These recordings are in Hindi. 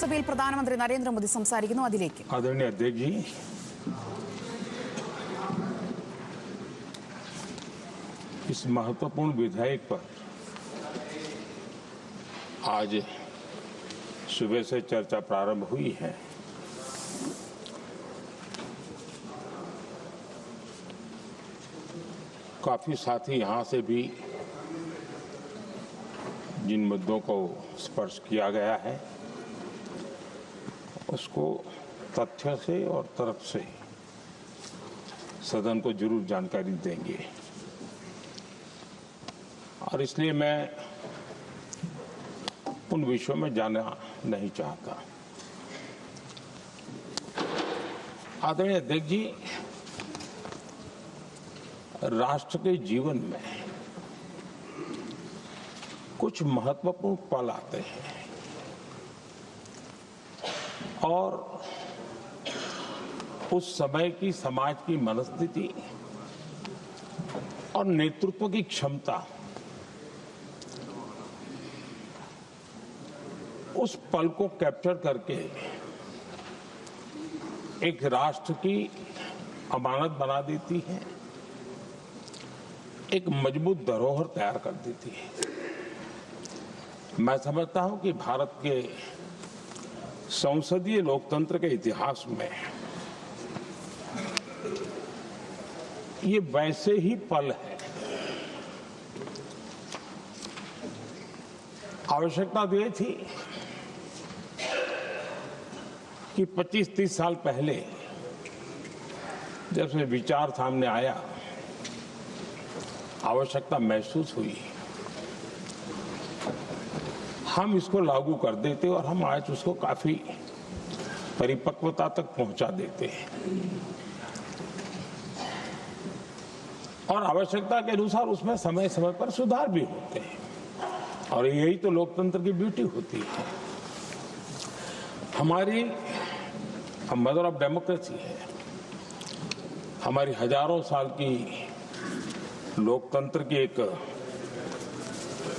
സഭയിൽ പ്രധാനമന്ത്രി നരേന്ദ്രമോദി സംസാരിക്കുന്നു. അതിലേക്ക് आदरणीय अध्यक्ष जी, इस महत्वपूर्ण विधेयक पर आज सुबह से चर्चा प्रारंभ हुई है। काफी साथी यहां से भी जिन मुद्दों को स्पर्श किया गया है उसको तथ्य से और तर्क से सदन को जरूर जानकारी देंगे और इसलिए मैं उन विषयों में जाना नहीं चाहता। आदरणीय अध्यक्ष जी, राष्ट्र के जीवन में कुछ महत्वपूर्ण पल आते हैं और उस समय की समाज की मनस्थिति और नेतृत्व की क्षमता उस पल को कैप्चर करके एक राष्ट्र की अमानत बना देती है, एक मजबूत धरोहर तैयार कर देती है। मैं समझता हूं कि भारत के संसदीय लोकतंत्र के इतिहास में ये वैसे ही पल है। आवश्यकता तो ये थी कि 25-30 साल पहले जब से विचार सामने आया, आवश्यकता महसूस हुई, हम इसको लागू कर देते और हम आज उसको काफी परिपक्वता तक पहुंचा देते हैं और आवश्यकता के अनुसार उसमें समय समय पर सुधार भी होते हैं और यही तो लोकतंत्र की ब्यूटी होती है। हमारी मदर ऑफ डेमोक्रेसी है, हमारी हजारों साल की लोकतंत्र की एक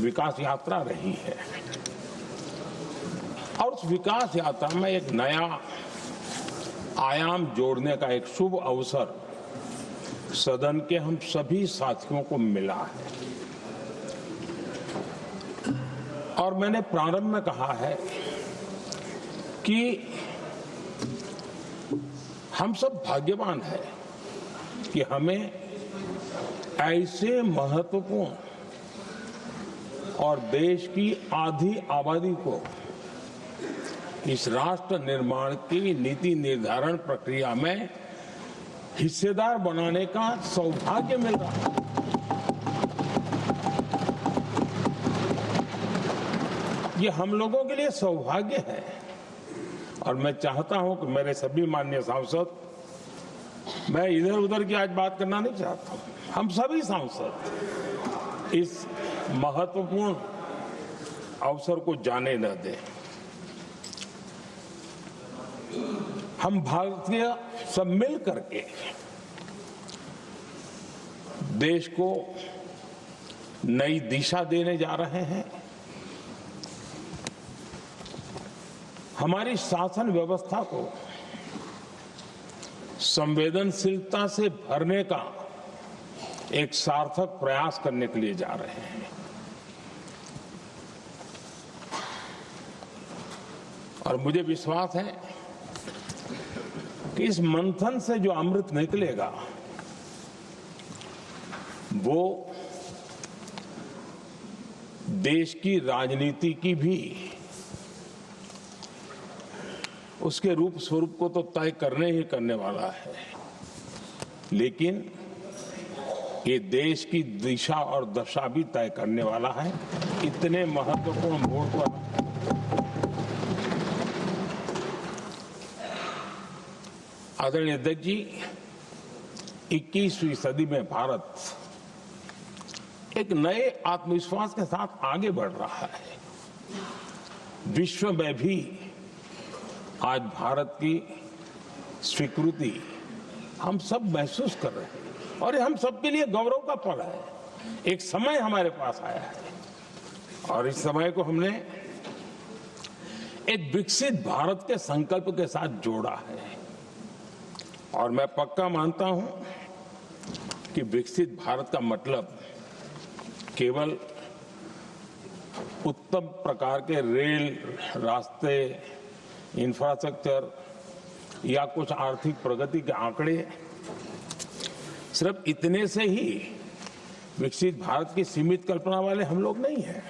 विकास यात्रा रही है और उस विकास यात्रा में एक नया आयाम जोड़ने का एक शुभ अवसर सदन के हम सभी साथियों को मिला है और मैंने प्रारंभ में कहा है कि हम सब भाग्यवान हैं कि हमें ऐसे महत्वपूर्ण और देश की आधी आबादी को इस राष्ट्र निर्माण की नीति निर्धारण प्रक्रिया में हिस्सेदार बनाने का सौभाग्य मिल रहा है। ये हम लोगों के लिए सौभाग्य है और मैं चाहता हूं कि मेरे सभी माननीय सांसद, मैं इधर उधर की आज बात करना नहीं चाहता हूं, हम सभी सांसद इस महत्वपूर्ण अवसर को जाने न दें। हम भारतीय सब मिल करके देश को नई दिशा देने जा रहे हैं। हमारी शासन व्यवस्था को संवेदनशीलता से भरने का एक सार्थक प्रयास करने के लिए जा रहे हैं और मुझे विश्वास है कि इस मंथन से जो अमृत निकलेगा वो देश की राजनीति की भी उसके रूप स्वरूप को तो तय करने ही करने वाला है, लेकिन ये देश की दिशा और दशा भी तय करने वाला है। इतने महत्वपूर्ण मोड़ पर आदरणीय अध्यक्ष जी, 21वीं सदी में भारत एक नए आत्मविश्वास के साथ आगे बढ़ रहा है। विश्व में भी आज भारत की स्वीकृति हम सब महसूस कर रहे हैं और ये हम सबके लिए गौरव का पल है। एक समय हमारे पास आया है और इस समय को हमने एक विकसित भारत के संकल्प के साथ जोड़ा है। और मैं पक्का मानता हूं कि विकसित भारत का मतलब केवल उत्तम प्रकार के रेल, रास्ते, इंफ्रास्ट्रक्चर या कुछ आर्थिक प्रगति के आंकड़े, सिर्फ इतने से ही विकसित भारत की सीमित कल्पना वाले हम लोग नहीं हैं।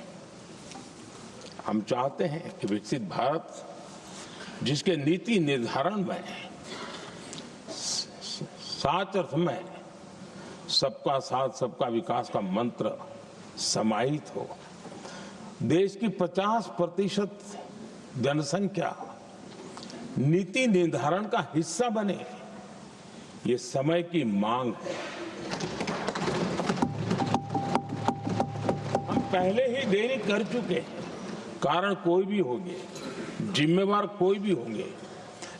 हम चाहते हैं कि विकसित भारत जिसके नीति निर्धारण में साच अर्थ में सबका साथ सबका विकास का मंत्र समाहित हो, देश की 50% जनसंख्या नीति निर्धारण का हिस्सा बने, ये समय की मांग है। हम पहले ही देरी कर चुके हैं। कारण कोई भी होंगे, जिम्मेवार कोई भी होंगे,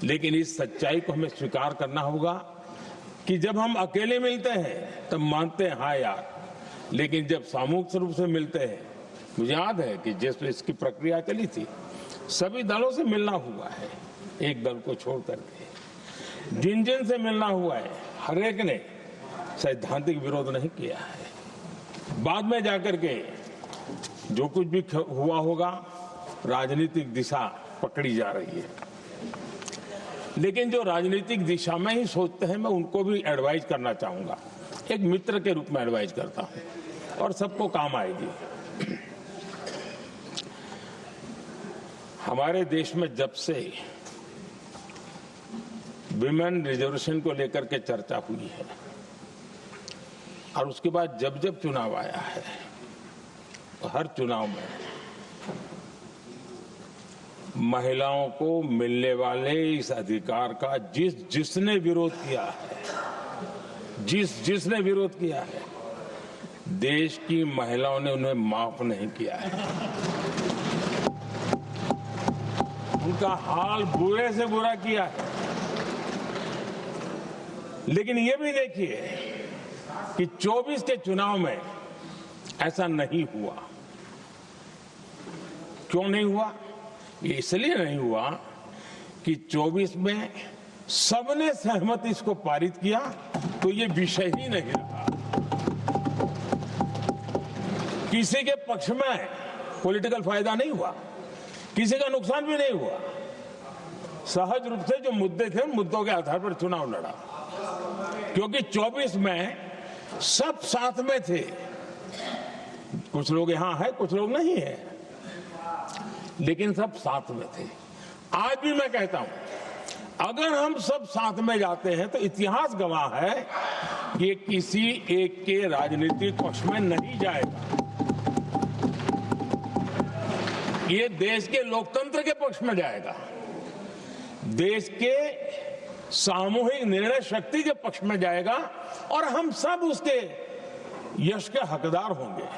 लेकिन इस सच्चाई को हमें स्वीकार करना होगा कि जब हम अकेले मिलते हैं तब मानते हैं हाँ यार, लेकिन जब सामूहिक रूप से मिलते हैं, मुझे याद है कि जिस इसकी प्रक्रिया चली थी, सभी दलों से मिलना हुआ है, एक दल को छोड़ करके जिन जिन से मिलना हुआ है, हर एक ने सैद्धांतिक विरोध नहीं किया है। बाद में जाकर के जो कुछ भी हुआ होगा, राजनीतिक दिशा पकड़ी जा रही है, लेकिन जो राजनीतिक दिशा में ही सोचते हैं, मैं उनको भी एडवाइज करना चाहूंगा, एक मित्र के रूप में एडवाइज करता हूं और सबको काम आएगी। हमारे देश में जब से विमेन रिजर्वेशन को लेकर के चर्चा हुई है और उसके बाद जब जब चुनाव आया है, तो हर चुनाव में महिलाओं को मिलने वाले इस अधिकार का जिसने विरोध किया है, जिसने विरोध किया है, देश की महिलाओं ने उन्हें माफ नहीं किया है। उनका हाल बुरे से बुरा किया है। लेकिन ये भी देखिए कि 24 के चुनाव में ऐसा नहीं हुआ। क्यों नहीं हुआ? ये इसलिए नहीं हुआ कि 24 में सबने सहमति इसको पारित किया, तो ये विषय ही नहीं रहा। किसी के पक्ष में पॉलिटिकल फायदा नहीं हुआ, किसी का नुकसान भी नहीं हुआ। सहज रूप से जो मुद्दे थे, उन मुद्दों के आधार पर चुनाव लड़ा, क्योंकि 24 में सब साथ में थे। कुछ लोग यहां हैं, कुछ लोग नहीं है, लेकिन सब साथ में थे। आज भी मैं कहता हूं, अगर हम सब साथ में जाते हैं तो इतिहास गवाह है कि ये किसी एक के राजनीतिक पक्ष में नहीं जाएगा, ये देश के लोकतंत्र के पक्ष में जाएगा, देश के सामूहिक निर्णय शक्ति के पक्ष में जाएगा और हम सब उसके यश के हकदार होंगे।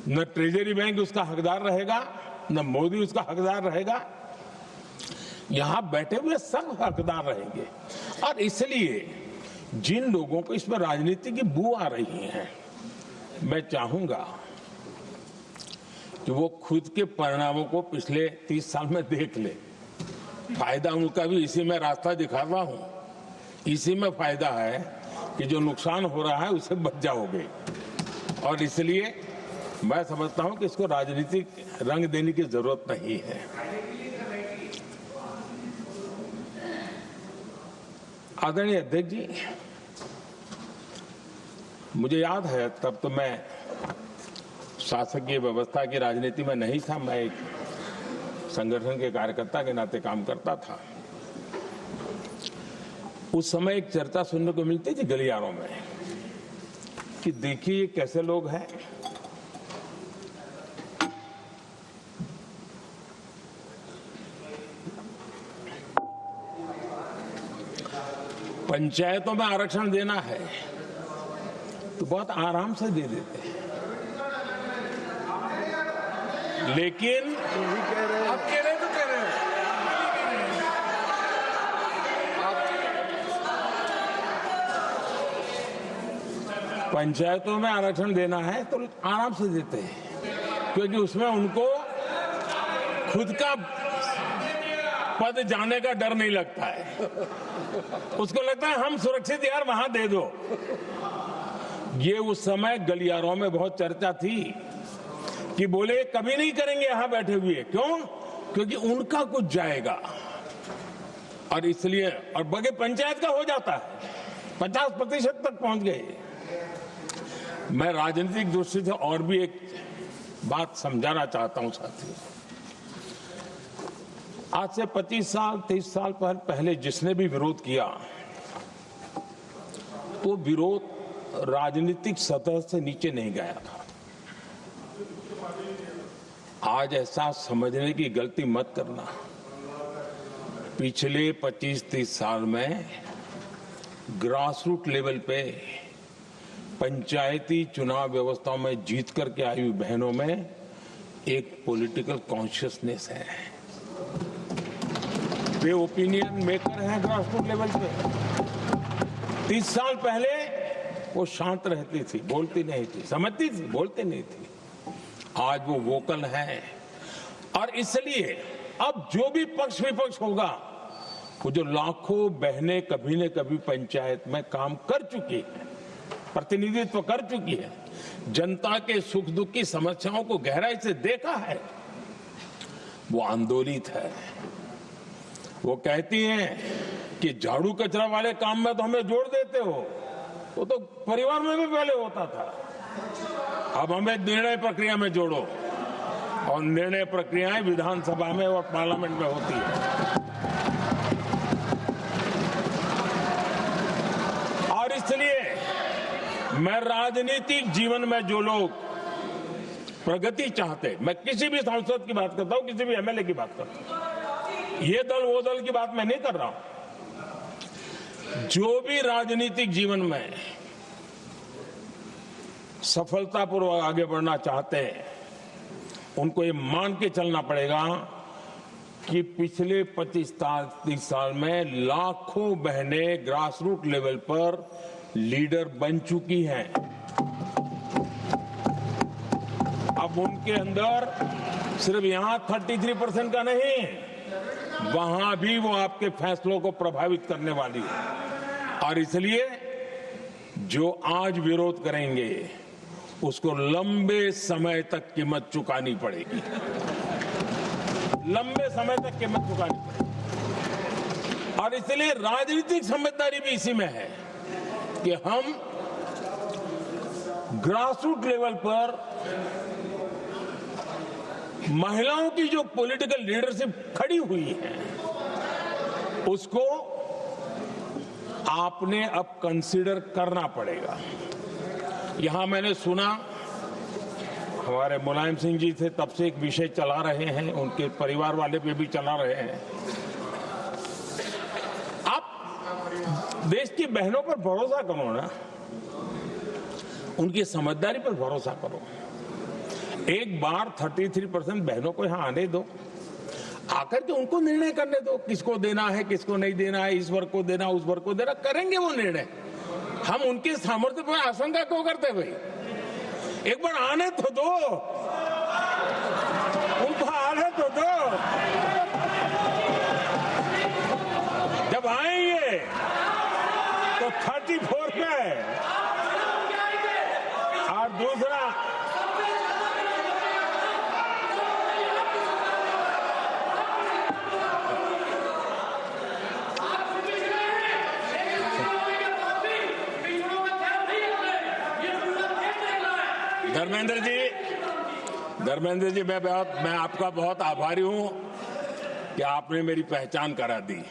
न ट्रेजरी बैंक उसका हकदार रहेगा, न मोदी उसका हकदार रहेगा, यहां बैठे हुए सब हकदार रहेंगे। और इसलिए जिन लोगों को इसमें राजनीति की बू आ रही है, मैं चाहूंगा कि वो खुद के परिणामों को पिछले 30 साल में देख ले। फायदा उनका भी इसी में रास्ता दिखाता हूं, इसी में फायदा है कि जो नुकसान हो रहा है उससे बच जाओगे। और इसलिए मैं समझता हूं कि इसको राजनीतिक रंग देने की जरूरत नहीं है। आदरणीय अध्यक्ष जी, मुझे याद है तब तो मैं शासकीय व्यवस्था की राजनीति में नहीं था, मैं एक संगठन के कार्यकर्ता के नाते काम करता था। उस समय एक चर्चा सुनने को मिलती थी गलियारों में कि देखिए कैसे लोग हैं, पंचायतों में आरक्षण देना है तो बहुत आराम से दे देते हैं, लेकिन आप कह रहे तो कह रहे हो, पंचायतों में आरक्षण देना है तो आराम से देते हैं, क्योंकि उसमें उनको खुद का पद जाने का डर नहीं लगता है। उसको लगता है हम सुरक्षित यार वहां दे दो। ये उस समय गलियारों में बहुत चर्चा थी कि बोले कभी नहीं करेंगे यहां बैठे हुए। क्यों? क्योंकि उनका कुछ जाएगा। और इसलिए और बगे पंचायत का हो जाता है, 50% तक पहुंच गए। मैं राजनीतिक दृष्टि से और भी एक बात समझाना चाहता हूं साथियों। आज से 25 साल 30 साल पहले जिसने भी विरोध किया, तो विरोध राजनीतिक सतह से नीचे नहीं गया था। आज ऐसा समझने की गलती मत करना। पिछले 25-30 साल में ग्रास रूट लेवल पे पंचायती चुनाव व्यवस्थाओं में जीत करके आई हुई बहनों में एक पॉलिटिकल कॉन्शियसनेस है। वे ओपिनियन मेकर हैं ग्रास रूट लेवल पे। 30 साल पहले वो शांत रहती थी, बोलती नहीं थी, समझती थी, बोलती नहीं थी। आज वो वोकल है। और इसलिए अब जो भी पक्ष विपक्ष होगा, वो जो लाखों बहनें कभी न कभी पंचायत में काम कर चुकी है, प्रतिनिधित्व कर चुकी है, जनता के सुख दुख की समस्याओं को गहराई से देखा है, वो आंदोलित है। वो कहती हैं कि झाड़ू कचरा वाले काम में तो हमें जोड़ देते हो, वो तो परिवार में भी पहले होता था। अब हमें निर्णय प्रक्रिया में जोड़ो। और निर्णय प्रक्रियाएं विधानसभा में और पार्लियामेंट में होती है। और इसलिए मैं राजनीतिक जीवन में जो लोग प्रगति चाहते, मैं किसी भी सांसद की बात करता हूं, किसी भी एमएलए की बात करता हूं, ये दल वो दल की बात मैं नहीं कर रहा हूं। जो भी राजनीतिक जीवन में सफलतापूर्वक आगे बढ़ना चाहते हैं, उनको ये मान के चलना पड़ेगा कि पिछले 25-30 साल में लाखों बहनें ग्रास रूट लेवल पर लीडर बन चुकी हैं। अब उनके अंदर सिर्फ यहां 33% का नहीं, वहां भी वो आपके फैसलों को प्रभावित करने वाली है। और इसलिए जो आज विरोध करेंगे, उसको लंबे समय तक कीमत चुकानी पड़ेगी। लंबे समय तक कीमत चुकानी पड़ेगी। और इसलिए राजनीतिक समझदारी भी इसी में है कि हम ग्रासरूट लेवल पर महिलाओं की जो पॉलिटिकल लीडरशिप खड़ी हुई है, उसको आपने अब कंसीडर करना पड़ेगा। यहां मैंने सुना हमारे मुलायम सिंह जी थे, तब से एक विषय चला रहे हैं, उनके परिवार वाले पे भी चला रहे हैं। आप देश की बहनों पर भरोसा करो ना, उनकी समझदारी पर भरोसा करो। एक बार 33% बहनों को यहां आने दो, आकर के उनको निर्णय करने दो, किसको देना है, किसको नहीं देना है, इस वर्ग को देना, उस वर्ग को देना, करेंगे वो निर्णय। हम उनके सामर्थ्य पर आशंका क्यों करते भाई? एक बार आने तो दो, उनको आने तो दो। जब आएंगे तो 34 में, और दूसरा धर्मेंद्र जी, मैं आपका बहुत आभारी हूं कि आपने मेरी पहचान करा दी।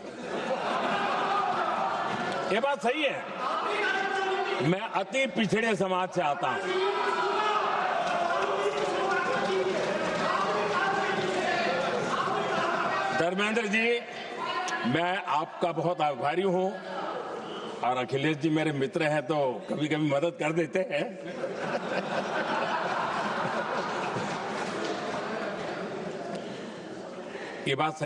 ये बात सही है, मैं अति पिछड़े समाज से आता हूं। धर्मेंद्र जी, मैं आपका बहुत आभारी हूं। और अखिलेश जी मेरे मित्र हैं, तो कभी कभी मदद कर देते हैं। ये बात